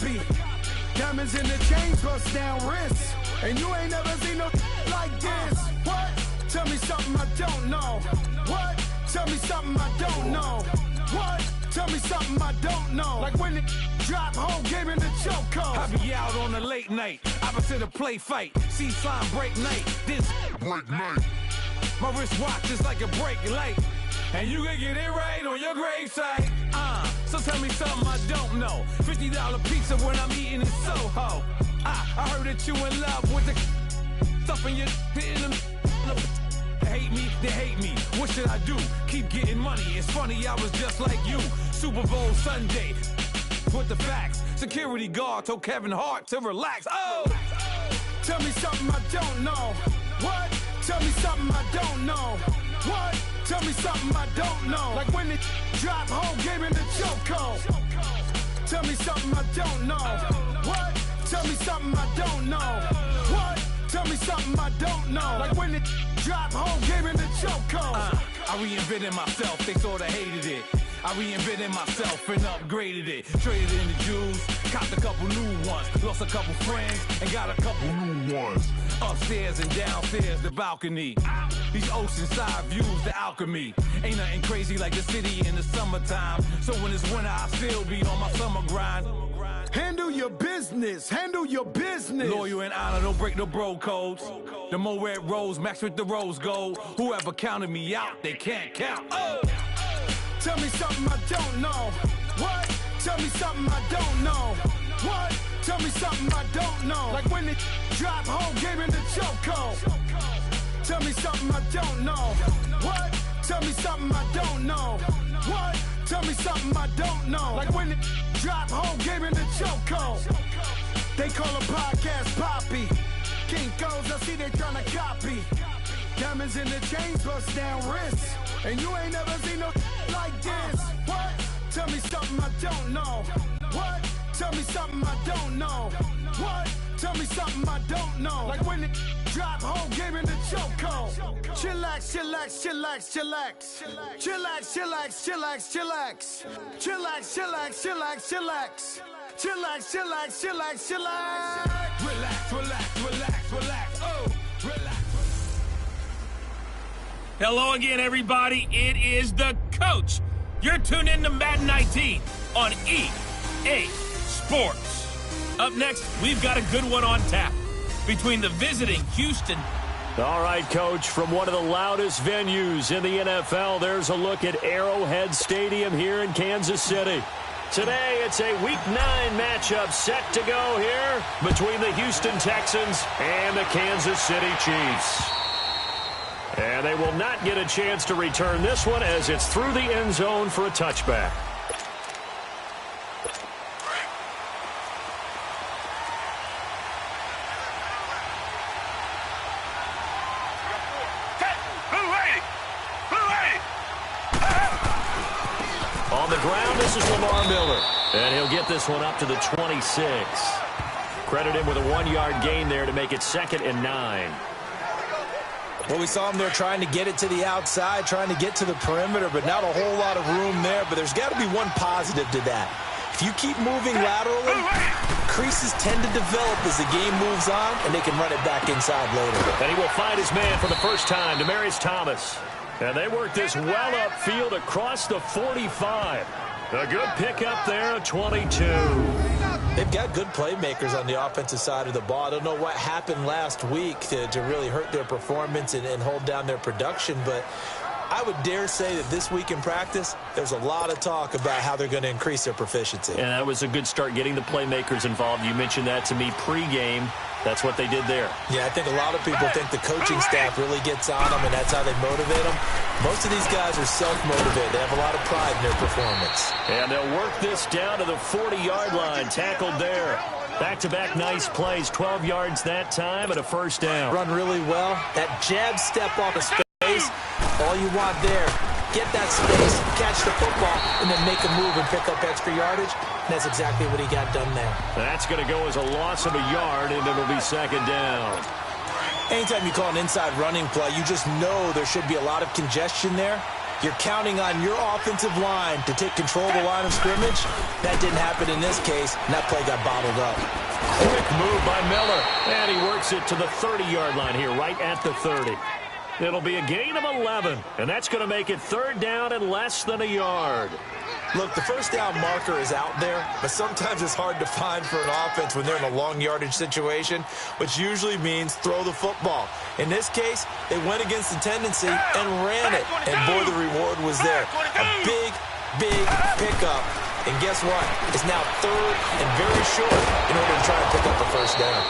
copy. Diamonds in the chains, bust down wrists. And you ain't never seen no like this. What? Tell me something I don't know. What? Tell me something I don't know. What? Tell me something I don't know. Like when it drop, whole game in the chokehold. I be out on a late night, opposite a play fight. See slime break night, this break night. My wristwatch is like a brake light. And you can get it right on your gravesite. So tell me something I don't know. $50 pizza when I'm eating in Soho. I heard that you in love with the stuff in your hate me, they hate me. What should I do? Keep getting money. It's funny, I was just like you. Super Bowl Sunday with the facts. Security guard told Kevin Hart to relax. Oh! Tell me something I don't know. What? Tell me something I don't know. What? Tell me something I don't know. Like when it drop, whole game in the chokehold. Tell me something I don't know. What? Tell me something I don't know. What? Tell me something I don't know. Like when it drop, whole game in the chokehold. I reinvented myself, they sorta hated it. I reinvented myself and upgraded it. Traded in the jewels, copped a couple new ones. Lost a couple friends and got a couple new ones. Upstairs and downstairs, the balcony. These oceanside views, the alchemy. Ain't nothing crazy like the city in the summertime. So when it's winter, I still be on my summer grind. Handle your business, handle your business. Loyal and honor, don't break no bro codes. The more red rose, match with the rose gold. Whoever counted me out, they can't count. Oh! Tell me something I don't know. What? Tell me something I don't know. What? Tell me something I don't know. Like when it drop, whole game in the chokehold. Tell me something I don't know. What? Tell me something I don't know. What? Tell me something I don't know. Like when it drop, whole game in the chokehold. They call a podcast Poppy. Kinkos, I see they tryna copy. Diamonds in the chains, bust down wrists. And you ain't never seen no like this. What? Tell me something I don't know. What? Tell me something I don't know. What? Tell me something I don't know. Like when it drop, whole game in the chokehold. Chillax, chillax, chillax, chillax. Chillax, chillax, chillax, chillax. Chillax, chillax, chillax, chillax. Chillax, chillax, chillax, chillax. Relax, relax, relax, relax. Oh, relax. Hello again, everybody. It is the coach. You're tuned in to Madden 19 on EA Sports. Up next, we've got a good one on tap between the visiting Houston. All right, Coach, from one of the loudest venues in the NFL, there's a look at Arrowhead Stadium here in Kansas City. Today, it's a Week 9 matchup set to go here between the Houston Texans and the Kansas City Chiefs. And they will not get a chance to return this one as it's through the end zone for a touchback. On the ground, this is Lamar Miller. And he'll get this one up to the 26. Credit him with a 1-yard gain there to make it 2nd and 9. Well, we saw him there trying to get it to the outside, trying to get to the perimeter, but not a whole lot of room there. But there's got to be one positive to that. If you keep moving laterally, creases tend to develop as the game moves on, and they can run it back inside later. And he will find his man for the first time, Demaryius Thomas. And they work this well upfield across the 45. A good pickup there at 22. They've got good playmakers on the offensive side of the ball. I don't know what happened last week to really hurt their performance and hold down their production, but I would dare say that this week in practice, there's a lot of talk about how they're going to increase their proficiency. And that was a good start getting the playmakers involved. You mentioned that to me pregame. That's what they did there. Yeah, I think a lot of people think the coaching staff really gets on them, and that's how they motivate them. Most of these guys are self-motivated. They have a lot of pride in their performance. And they'll work this down to the 40-yard line. Tackled there. Back-to-back nice plays. 12 yards that time and a first down. Run really well. That jab step off of space, all you want there. Get that space, catch the football, and then make a move and pick up extra yardage. And that's exactly what he got done there. That's going to go as a loss of a yard, and it'll be 2nd down. Anytime you call an inside running play, you just know there should be a lot of congestion there. You're counting on your offensive line to take control of the line of scrimmage. That didn't happen in this case, and that play got bottled up. Quick move by Miller, and he works it to the 30-yard line here, right at the 30. It'll be a gain of 11, and that's going to make it third down and less than a yard. Look, the first down marker is out there, but sometimes it's hard to find for an offense when they're in a long yardage situation, which usually means throw the football. In this case, they went against the tendency and ran it, and boy, the reward was there. A big, big pickup, and guess what? It's now third and very short in order to try and pick up the first down.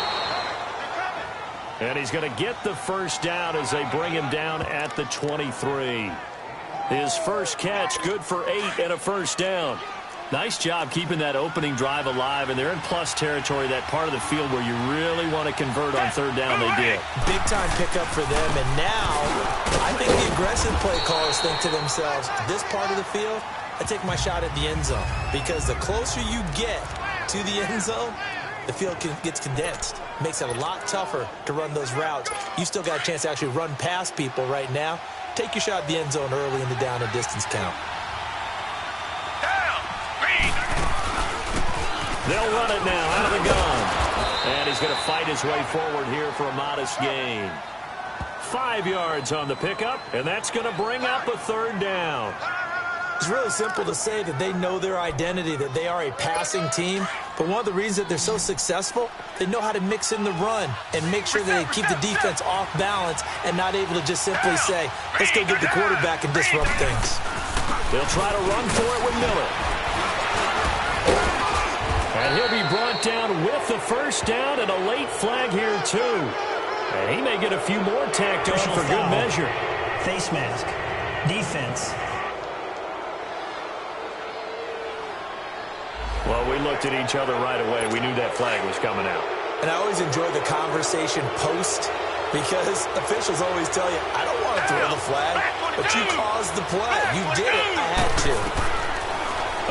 And he's going to get the first down as they bring him down at the 23. His first catch, good for 8 and a first down. Nice job keeping that opening drive alive, and they're in plus territory, that part of the field where you really want to convert on third down. They did. Big-time pickup for them, and now I think the aggressive play callers think to themselves, this part of the field, I take my shot at the end zone, because the closer you get to the end zone, the field gets condensed. Makes it a lot tougher to run those routes. You still got a chance to actually run past people right now. Take your shot at the end zone early in the down and distance count. They'll run it now out of the gun. And he's going to fight his way forward here for a modest gain. 5 yards on the pickup, and that's going to bring up a third down. It's really simple to say that they know their identity, that they are a passing team. But one of the reasons that they're so successful, they know how to mix in the run and make sure that they keep the defense off balance and not able to just simply say, let's go get the quarterback and disrupt things. They'll try to run for it with Miller. And he'll be brought down with the first down and a late flag here, too. And he may get a few more tacked on for good measure. Face mask. Defense. Well, we looked at each other right away. We knew that flag was coming out. And I always enjoy the conversation post because officials always tell you, I don't want to throw the flag, but you caused the play. You did it. I had to.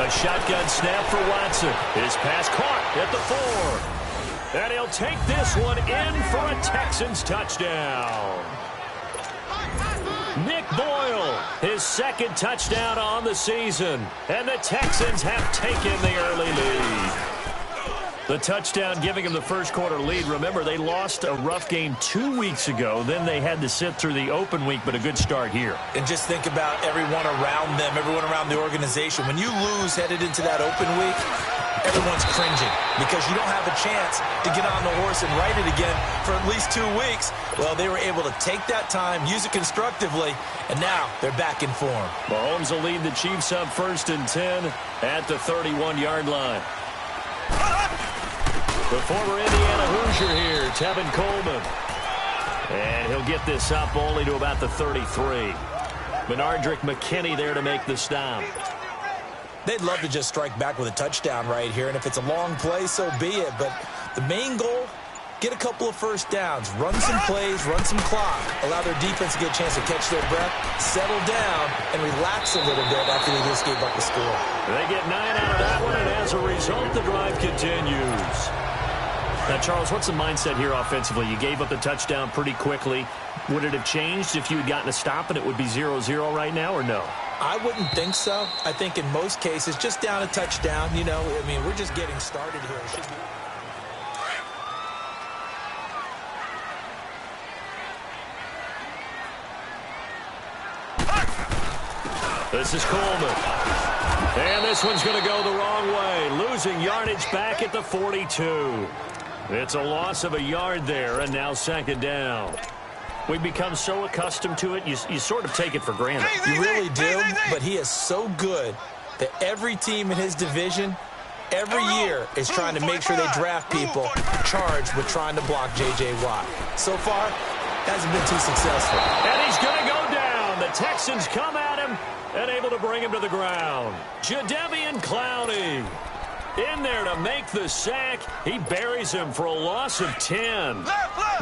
A shotgun snap for Watson. His pass caught at the 4. And he'll take this one in for a Texans touchdown. Nick Boyle, his second touchdown on the season. And the Texans have taken the early lead. The touchdown giving them the first quarter lead. Remember, they lost a rough game 2 weeks ago. Then they had to sit through the open week, but a good start here. And just think about everyone around them, everyone around the organization. When you lose headed into that open week, everyone's cringing because you don't have a chance to get on the horse and ride it again for at least 2 weeks. Well, they were able to take that time, use it constructively, and now they're back in form. Mahomes will lead the Chiefs up 1st and 10 at the 31-yard line. The former Indiana Hoosier here, Tevin Coleman. And he'll get this up only to about the 33. Benardrick McKinney there to make the stop. They'd love to just strike back with a touchdown right here, and if it's a long play, so be it. But the main goal, get a couple of first downs, run some plays, run some clock, allow their defense to get a chance to catch their breath, settle down, and relax a little bit after they just gave up the score. They get 9 out of that one, and as a result, the drive continues. Now, Charles, what's the mindset here offensively? You gave up the touchdown pretty quickly. Would it have changed if you had gotten a stop and it would be 0-0 right now, or no? I wouldn't think so. I think in most cases, just down a touchdown, you know, I mean, we're just getting started here. It should be. This is Coleman. And this one's going to go the wrong way. Losing yardage back at the 42. It's a loss of a yard there, and now 2nd down. We've become so accustomed to it, you sort of take it for granted. You really do, but he is so good that every team in his division, every year, is trying to make sure they draft people charged with trying to block J.J. Watt. So far, hasn't been too successful. And he's going to go down. The Texans come at him and able to bring him to the ground. Jadeveon Clowney. In there to make the sack. He buries him for a loss of 10.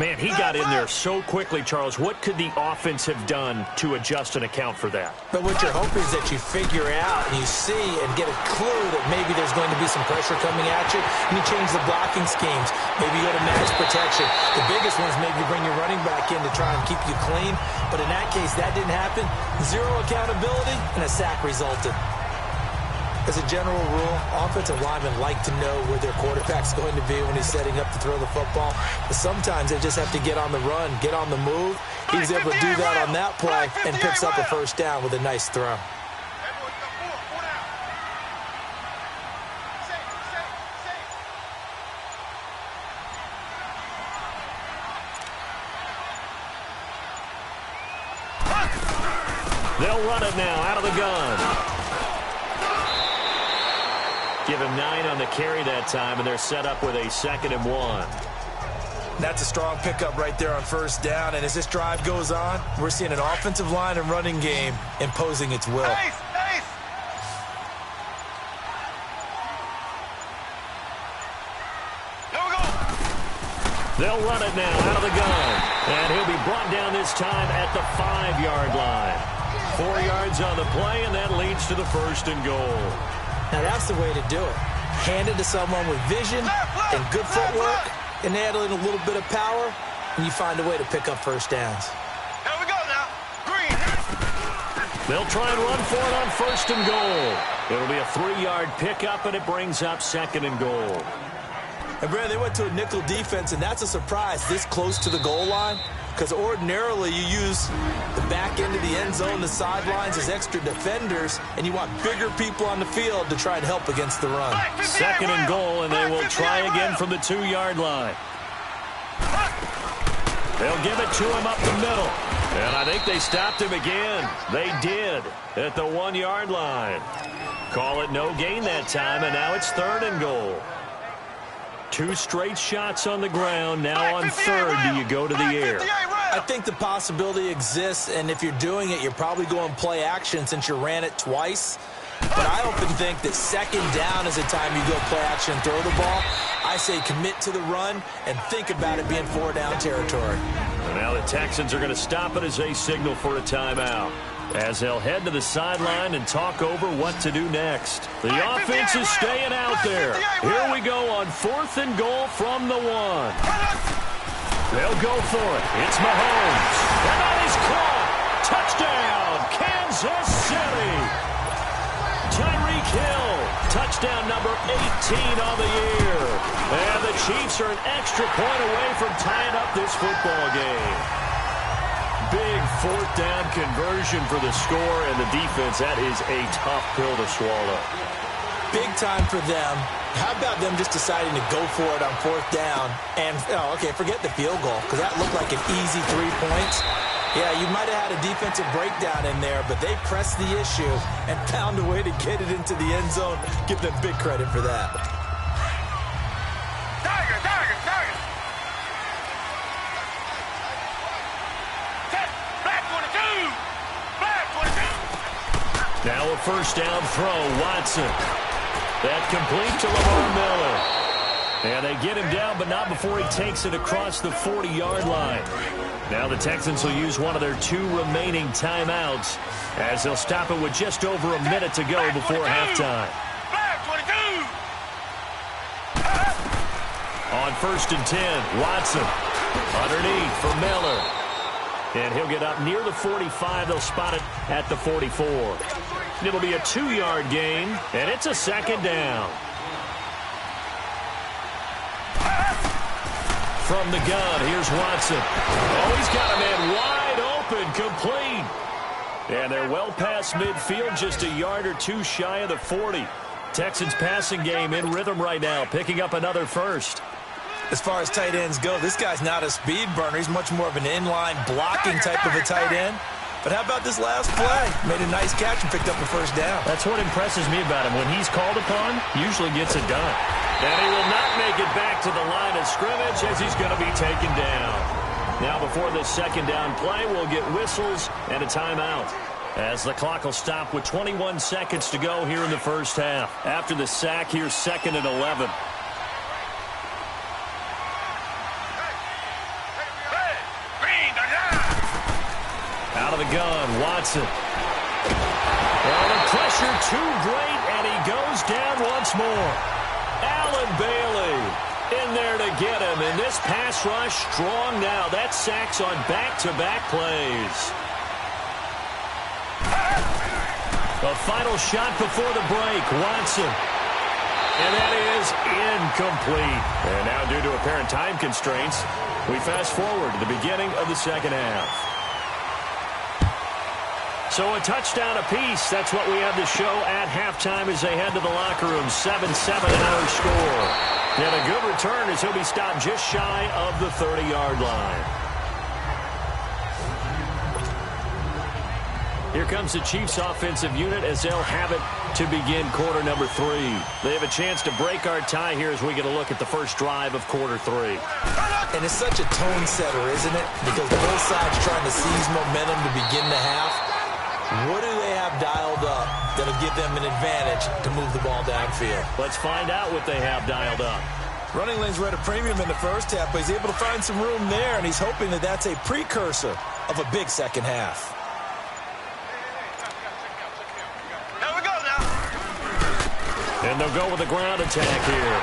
Man, he got in there so quickly, Charles. What could the offense have done to adjust and account for that? But what you're hoping is that you figure out and you see and get a clue that maybe there's going to be some pressure coming at you, and you change the blocking schemes. Maybe you go to max protection. The biggest one is maybe bring your running back in to try and keep you clean. But in that case, that didn't happen. Zero accountability, and a sack resulted. As a general rule, offensive linemen like to know where their quarterback's going to be when he's setting up to throw the football. But sometimes they just have to get on the run, get on the move. He was able to do that on that play and picks up a first down with a nice throw. They'll run it now out of the gun. Give him 9 on the carry that time, and they're set up with a 2nd and 1. That's a strong pickup right there on first down, and as this drive goes on, we're seeing an offensive line and running game imposing its will. They'll run it now out of the gun, and he'll be brought down this time at the 5-yard line. 4 yards on the play, and that leads to the 1st and goal. Now, that's the way to do it. Hand it to someone with vision and good footwork, and add in a little bit of power, and you find a way to pick up first downs. Here we go now. Green. They'll try and run for it on 1st and goal. It'll be a 3-yard pickup, and it brings up 2nd and goal. And, Brad, they went to a nickel defense, and that's a surprise this close to the goal line. Because ordinarily you use the back end of the end zone, the sidelines as extra defenders, and you want bigger people on the field to try and help against the run. 2nd and goal, and they will try again from the 2-yard line. They'll give it to him up the middle. And I think they stopped him again. They did at the 1-yard line. Call it no gain that time, and now it's 3rd and goal. 2 straight shots on the ground. Now on 3rd, do you go to the air? I think the possibility exists, and if you're doing it, you're probably going play action since you ran it twice. But I often think that 2nd down is the time you go play action and throw the ball. I say commit to the run and think about it being 4-down territory. And now the Texans are going to stop it as they signal for a timeout, as they'll head to the sideline and talk over what to do next. The offense is staying out there. Here we go on 4th and goal from the 1. They'll go for it. It's Mahomes. And that is caught. Touchdown, Kansas City. Tyreek Hill. Touchdown number 18 on the year. And the Chiefs are an extra point away from tying up this football game. Big 4th down conversion for the score, and the defense, that is a tough pill to swallow. Big time for them. How about them just deciding to go for it on 4th down? And, forget the field goal, because that looked like an easy 3 points. Yeah, you might have had a defensive breakdown in there, but they pressed the issue and found a way to get it into the end zone. Give them big credit for that. Tiger. Black 22. Now a 1st down throw, Watson. That complete to Lamar Miller. And they get him down, but not before he takes it across the 40-yard line. Now the Texans will use one of their 2 remaining timeouts, as they'll stop it with just over a minute to go before halftime. On 1st and 10, Watson underneath for Miller. And he'll get up near the 45. They'll spot it at the 44. It'll be a 2-yard gain, and it's a 2nd down. From the gun, here's Watson. Oh, he's got a man wide open, complete. And they're well past midfield, just a yard or 2 shy of the 40. Texans passing game in rhythm right now, picking up another 1st. As far as tight ends go, this guy's not a speed burner. He's much more of an inline blocking type of a tight end. But how about this last play? Made a nice catch and picked up a 1st down. That's what impresses me about him. When he's called upon, usually gets it done. And he will not make it back to the line of scrimmage as he's going to be taken down. Now before this 2nd down play, we'll get whistles and a timeout. As the clock will stop with 21 seconds to go here in the first half. After the sack, here's 2nd and 11. Out of the gun, Watson. Well, the pressure too great, and he goes down once more. Allen Bailey in there to get him, and this pass rush strong now. That's sacks on back-to-back plays. A final shot before the break, Watson. And that is incomplete. And now, due to apparent time constraints, we fast forward to the beginning of the second half. So a touchdown apiece. That's what we have to show at halftime as they head to the locker room. 7-7 our score. And a good return as he'll be stopped just shy of the 30-yard line. Here comes the Chiefs offensive unit as they'll have it to begin quarter number 3. They have a chance to break our tie here as we get a look at the first drive of quarter 3. And it's such a tone setter, isn't it? Because both sides trying to seize momentum to begin the half. What do they have dialed up that'll give them an advantage to move the ball downfield? Let's find out what they have dialed up. Running lanes were at a premium in the first half, but he's able to find some room there, and he's hoping that that's a precursor of a big second half. And they'll go with a ground attack here.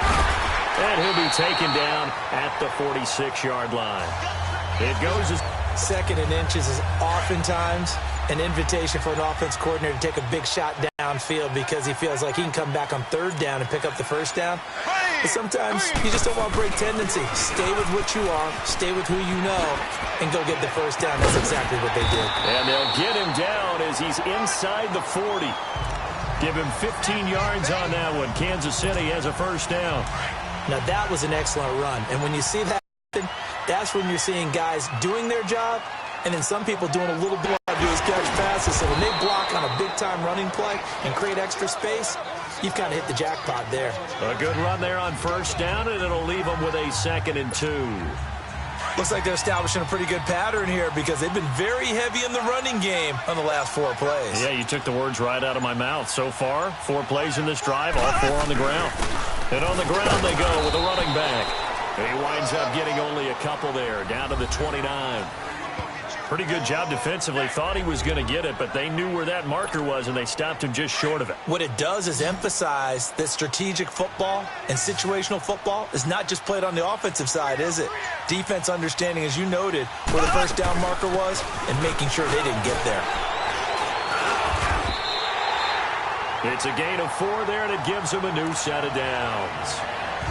And he'll be taken down at the 46-yard line. It goes as 2nd and inches is oftentimes an invitation for an offense coordinator to take a big shot downfield because he feels like he can come back on 3rd down and pick up the 1st down. But sometimes you just don't want to break tendency. Stay with what you are, stay with who you know, and go get the 1st down. That's exactly what they did. And they'll get him down as he's inside the 40. Give him 15 yards on that one. Kansas City has a 1st down. Now, that was an excellent run. And when you see that happen, that's when you're seeing guys doing their job and then some people doing a little bit of catch passes. So when they block on a big-time running play and create extra space, you've kind of hit the jackpot there. A good run there on 1st down, and it'll leave them with a 2nd and 2. Looks like they're establishing a pretty good pattern here because they've been very heavy in the running game on the last 4 plays. Yeah, you took the words right out of my mouth. So far, 4 plays in this drive, all 4 on the ground. And on the ground they go with a running back. He winds up getting only a couple there, down to the 29. Pretty good job defensively. Thought he was going to get it, but they knew where that marker was, and they stopped him just short of it. What it does is emphasize that strategic football and situational football is not just played on the offensive side, is it? Defense understanding, as you noted, where the 1st down marker was and making sure they didn't get there. It's a gain of 4 there, and it gives them a new set of downs.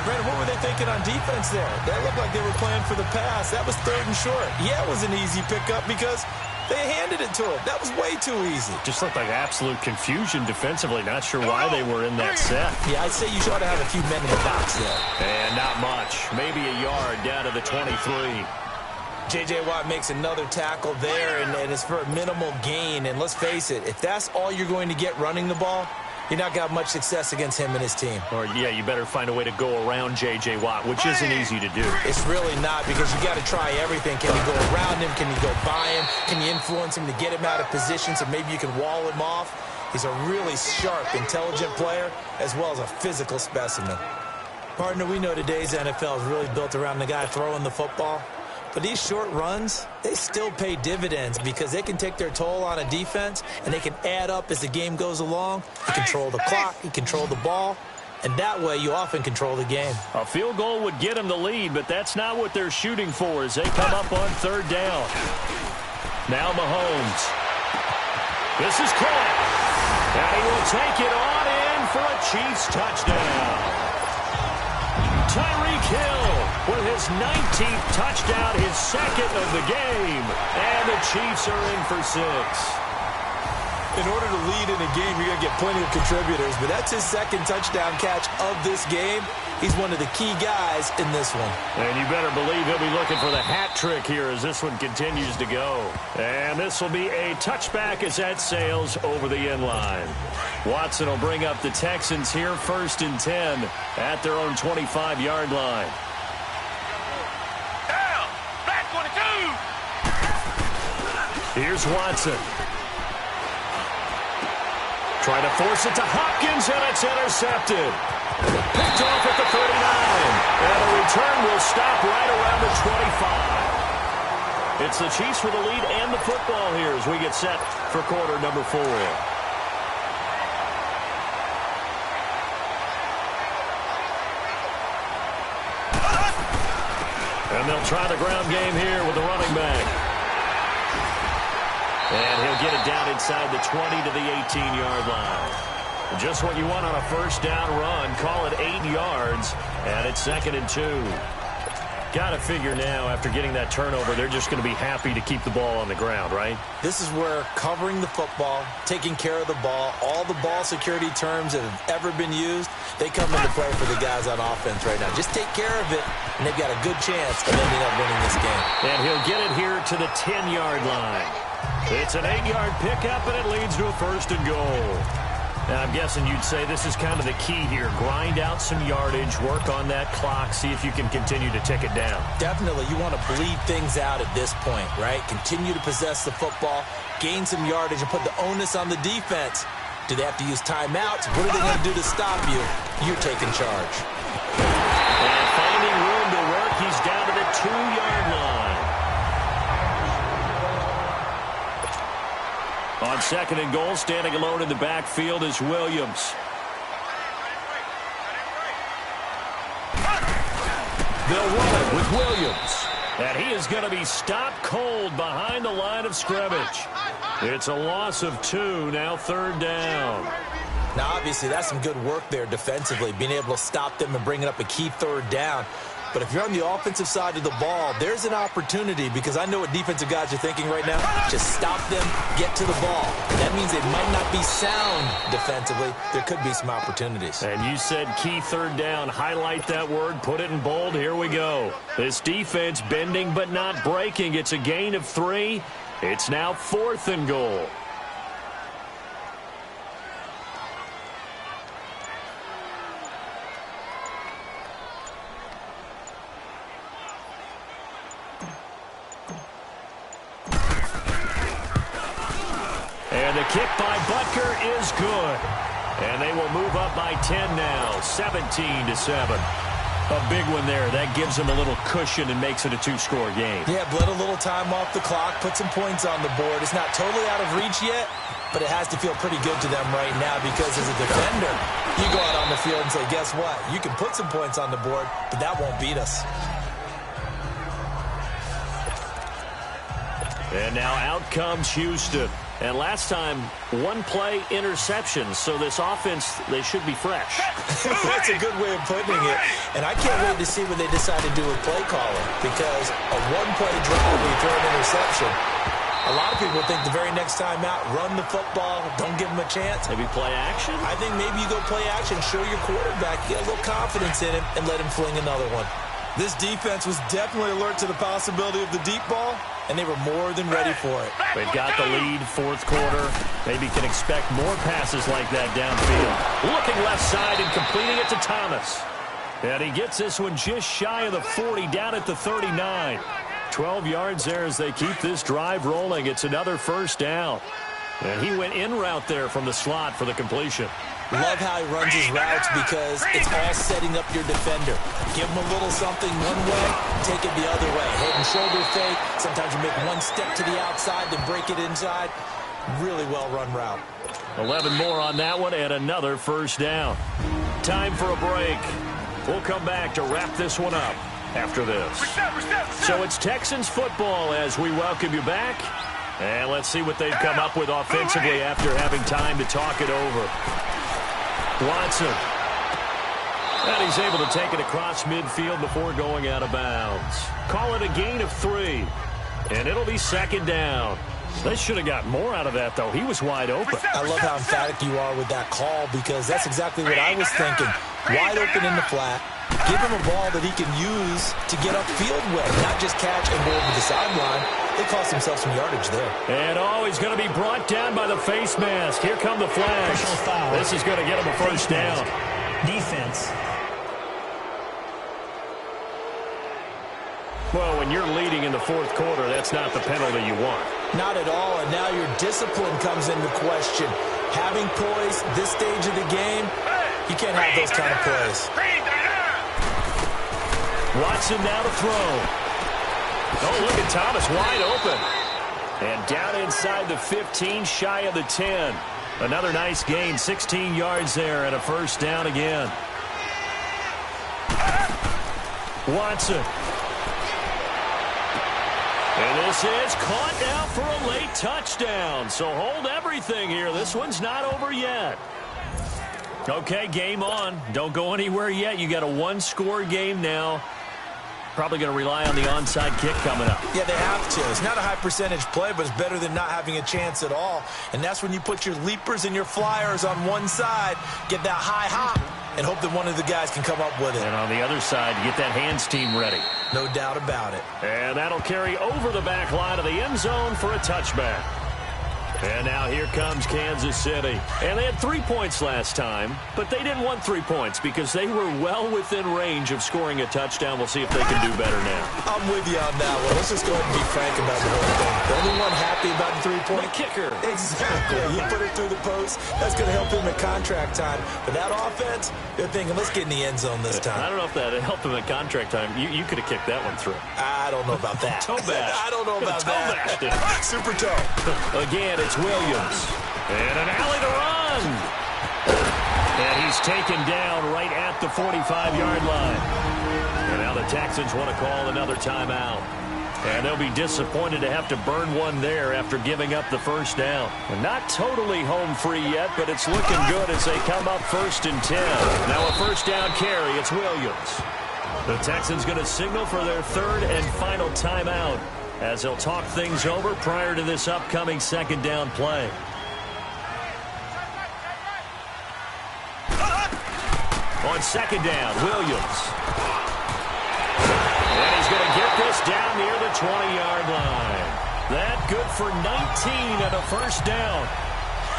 Brandon, what were they thinking on defense there? That looked like they were playing for the pass. That was 3rd and short. Yeah, it was an easy pickup because they handed it to him. That was way too easy. Just looked like absolute confusion defensively. Not sure why they were in that set. Yeah, I'd say you ought to have a few men in the box there. And not much. Maybe a yard down to the 23. J.J. Watt makes another tackle there, and it's for a minimal gain. And let's face it, if that's all you're going to get running the ball, you're not going to have much success against him and his team. Or, yeah, you better find a way to go around J.J. Watt, which isn't easy to do. It's really not because you got to try everything. Can you go around him? Can you go by him? Can you influence him to get him out of position so maybe you can wall him off? He's a really sharp, intelligent player as well as a physical specimen. Partner, we know today's NFL is really built around the guy throwing the football. But these short runs, they still pay dividends because they can take their toll on a defense and they can add up as the game goes along. You control the clock, you control the ball, and that way you often control the game. A field goal would get them the lead, but that's not what they're shooting for as they come up on 3rd down. Now Mahomes. This is caught. And he will take it on in for a Chiefs touchdown. Tyreek Hill with his 19th touchdown, his 2nd of the game. And the Chiefs are in for 6. In order to lead in a game, you're going to get plenty of contributors, but that's his 2nd touchdown catch of this game. He's one of the key guys in this one. And you better believe he'll be looking for the hat trick here as this one continues to go. And this will be a touchback as that sails over the end line. Watson will bring up the Texans here, 1st and 10 at their own 25-yard line. Down, back 22. Here's Watson. Trying to force it to Hopkins, and it's intercepted. Picked off at the 39. And a return will stop right around the 25. It's the Chiefs for the lead and the football here as we get set for quarter number 4. And they'll try the ground game here with the running back. And he'll get it down inside the 20 to the 18-yard line. Just what you want on a first down run. Call it 8 yards, and it's 2nd and 2. Got to figure now, after getting that turnover, they're just going to be happy to keep the ball on the ground, right? This is where covering the football, taking care of the ball, all the ball security terms that have ever been used, they come into play for the guys on offense right now. Just take care of it, and they've got a good chance of ending up winning this game. And he'll get it here to the 10-yard line. It's an 8-yard pickup, and it leads to a 1st and goal. Now, I'm guessing you'd say this is kind of the key here. Grind out some yardage, work on that clock, see if you can continue to tick it down. Definitely. You want to bleed things out at this point, right? Continue to possess the football, gain some yardage, and put the onus on the defense. Do they have to use timeouts? What are they going to do to stop you? You're taking charge. And finding room to work, he's down to the 2-yard line. On 2nd and goal, standing alone in the backfield is Williams. They'll run it with Williams. And he is going to be stopped cold behind the line of scrimmage. It's a loss of 2, now 3rd down. Now, obviously, that's some good work there defensively, being able to stop them and bringing up a key 3rd down. But if you're on the offensive side of the ball, there's an opportunity, because I know what defensive guys are thinking right now. Just stop them, get to the ball. That means they might not be sound defensively. There could be some opportunities. And you said key 3rd down. Highlight that word, put it in bold. Here we go. This defense bending but not breaking. It's a gain of 3. It's now 4th and goal. And the kick by Butker is good. And they will move up by 10 now, 17-7. A big one there. That gives them a little cushion and makes it a 2-score game. Yeah, bled a little time off the clock, put some points on the board. It's not totally out of reach yet, but it has to feel pretty good to them right now, because as a defender, you go out on the field and say, guess what? You can put some points on the board, but that won't beat us. And now out comes Houston. And last time, 1-play interception. So this offense, they should be fresh. That's a good way of putting it. And I can't wait to see what they decide to do with play calling, because a 1-play drive where you throw an interception, a lot of people think the very next time out, run the football, don't give them a chance. Maybe play action? I think maybe you go play action, show your quarterback, get a little confidence in him, and let him fling another one. This defense was definitely alert to the possibility of the deep ball, and they were more than ready for it. They've got the lead, 4th quarter. Maybe can expect more passes like that downfield. Looking left side and completing it to Thomas. And he gets this one just shy of the 40, down at the 39. 12 yards there as they keep this drive rolling. It's another 1st down. And he went in route there from the slot for the completion. Love how he runs his routes, because it's all setting up your defender. Give him a little something one way, take it the other way. Head and shoulder fake. Sometimes you make one step to the outside, then break it inside. Really well-run route. 11 more on that one, and another 1st down. Time for a break. We'll come back to wrap this one up after this. So it's Texans football as we welcome you back. And let's see what they've come up with offensively after having time to talk it over. Watson. And he's able to take it across midfield before going out of bounds. Call it a gain of 3. And it'll be 2nd down. They should have got more out of that, though. He was wide open. I love how emphatic you are with that call, because that's exactly what I was thinking. Wide open in the flat. Give him a ball that he can use to get upfield with, not just catch and go over the sideline. They cost themselves some yardage there. And he's going to be brought down by the face mask. Here come the flags. This is going to get him a 1st down. Defense. Well, when you're leading in the 4th quarter, that's not the penalty you want. Not at all, and now your discipline comes into question. Having poise this stage of the game, you can't have those kind of plays. Watson now to throw. Oh, look at Thomas wide open. And down inside the 15, shy of the 10. Another nice gain, 16 yards there, and a first down again. Watson. And this is caught now for a late touchdown. So hold everything here. This one's not over yet. Okay, game on. Don't go anywhere yet. You got a one-score game now. Probably going to rely on the onside kick coming up. Yeah, they have to. It's not a high-percentage play, but it's better than not having a chance at all. And that's when you put your leapers and your flyers on one side, get that high hop, and hope that one of the guys can come up with it. And on the other side, get that hands team ready. No doubt about it. And that'll carry over the back line of the end zone for a touchback. And now here comes Kansas City. And they had 3 points last time, but they didn't want 3 points because they were well within range of scoring a touchdown. We'll see if they can do better now. I'm with you on that one. Let's just go ahead and be frank about the whole thing. The only one happy about the 3-point kicker. Exactly. You put it through the post. That's going to help him at contract time. But that offense, they're thinking, let's get in the end zone this time. I don't know if that helped him at contract time. You could have kicked that one through. I don't know about that. Toe bash. I don't know about that. Super toe. Again, it's Williams. And an alley to run. And he's taken down right at the 45-yard line. And now the Texans want to call another timeout. And they'll be disappointed to have to burn one there after giving up the first down. And not totally home free yet, but it's looking good as they come up 1st and 10. Now a first down carry. It's Williams. The Texans going to signal for their 3rd and final timeout as they'll talk things over prior to this upcoming 2nd down play. On 2nd down, Williams. And he's going to get this down near the 20-yard line. That good for 19 and a first down.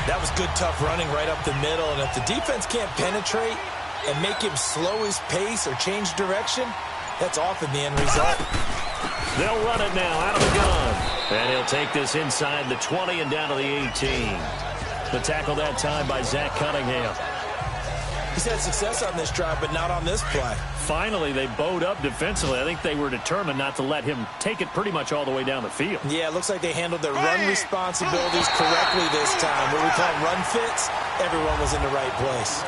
That was good, tough running right up the middle. And if the defense can't penetrate and make him slow his pace or change direction, that's often the end result. They'll run it now out of the gun. And he'll take this inside the 20 and down to the 18. The tackle that time by Zach Cunningham. He's had success on this drive, but not on this play. Finally, they bowed up defensively. I think they were determined not to let him take it pretty much all the way down the field. Yeah, it looks like they handled their run responsibilities correctly this time. What we call run fits, everyone was in the right place.